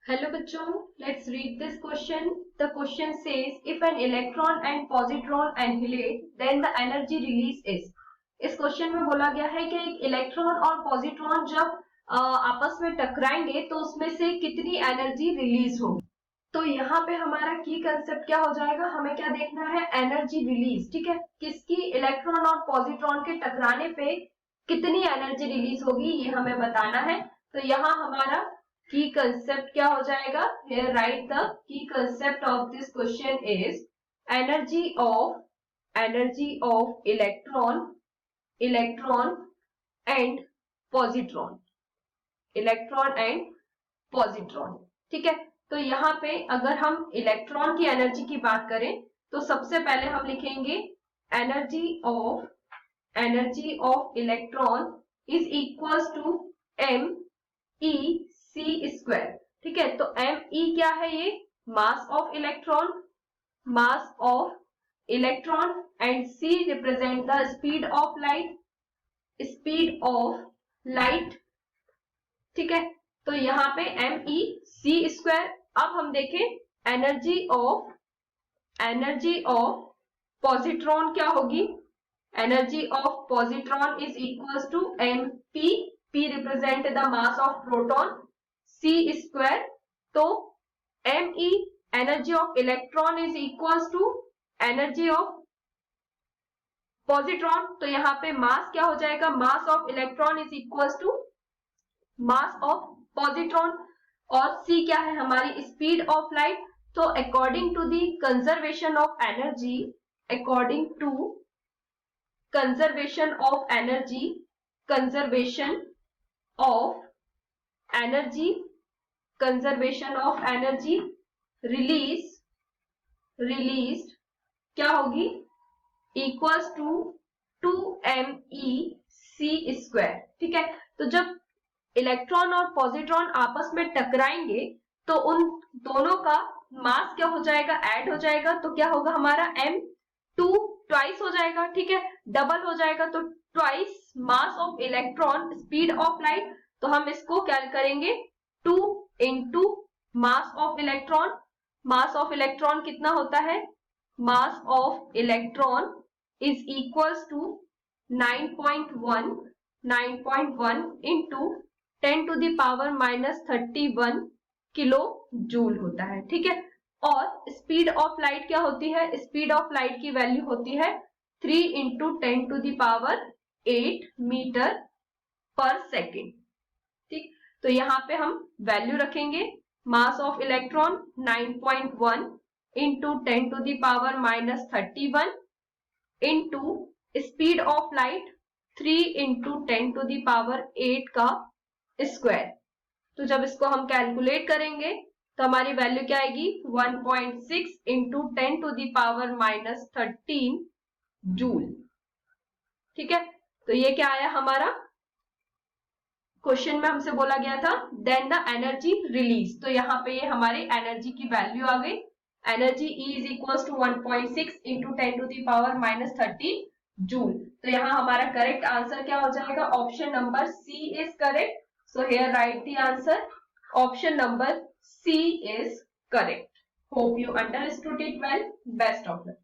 Hello बच्चों, let's read this question. The question says if an electron and positron annihilate, then the energy release is. इस question में बोला गया है कि एक इलेक्ट्रॉन और पॉजिट्रॉन जब आपस में टकराएंगे तो उसमें से कितनी एनर्जी रिलीज होगी। तो यहाँ पे हमारा की कंसेप्ट क्या हो जाएगा, हमें क्या देखना है, एनर्जी रिलीज। ठीक है, किसकी, इलेक्ट्रॉन और पॉजिट्रॉन के टकराने पे कितनी एनर्जी रिलीज होगी ये हमें बताना है। तो यहाँ हमारा की कंसेप्ट क्या हो जाएगा, here write the key concept of this question is energy of electron and positron, electron and positron. ठीक है, तो यहाँ पे अगर हम इलेक्ट्रॉन की एनर्जी की बात करें तो सबसे पहले हम लिखेंगे energy of electron is equals to M E C square. ठीक है, तो एम ई क्या है, ये mass of electron and C represent the speed of light. ठीक है, तो यहाँ पे एम ई सी स्क्वायर। अब हम देखें एनर्जी ऑफ पॉजिट्रॉन क्या होगी, energy of positron is equals to M P, P represent the mass of proton, C square. तो M E energy of electron is equals to energy of positron. तो यहाँ पे mass क्या हो जाएगा, mass of electron is equals to mass of positron, और c क्या है हमारी, स्पीड ऑफ लाइट। तो according to the conservation of energy, conservation of energy released क्या होगी, इक्वल्स टू 2me स्क्वायर। ठीक है, तो जब इलेक्ट्रॉन और पॉजिट्रॉन आपस में टकराएंगे तो उन दोनों का मास क्या हो जाएगा, ऐड हो जाएगा। तो क्या होगा हमारा m2 ट्वाइस हो जाएगा। ठीक है, डबल हो जाएगा, तो twice mass of electron speed of light. तो हम इसको क्या करेंगे, 2 इंटू मास ऑफ इलेक्ट्रॉन कितना होता है, mass of electron is equals to 9.1 into 10 to the power -31 kilo joule होता है। ठीक है, और स्पीड ऑफ लाइट क्या होती है, स्पीड ऑफ लाइट की वैल्यू होती है 3 into 10 to the power 8 metre पर सेकेंड। ठीक, तो यहाँ पे हम वैल्यू रखेंगे, mass of electron 9.1 into 10 to the power -31 into speed of light 3 into 10 to the power 8 का स्क्वायर। तो जब इसको हम कैलकुलेट करेंगे तो हमारी वैल्यू क्या आएगी, 1.6 into 10 to the power -13 joule. ठीक है, तो ये क्या आया हमारा, क्वेश्चन में हमसे बोला गया था देन द एनर्जी रिलीज। तो यहाँ पे ये हमारे एनर्जी की वैल्यू आ गई, energy E is equal to 1.6 into 10 to the power -13 joule. तो यहाँ हमारा करेक्ट आंसर क्या हो जाएगा, option number C is correct. So here write the answer. Option number C is correct. Hope you understood it well. Best of luck.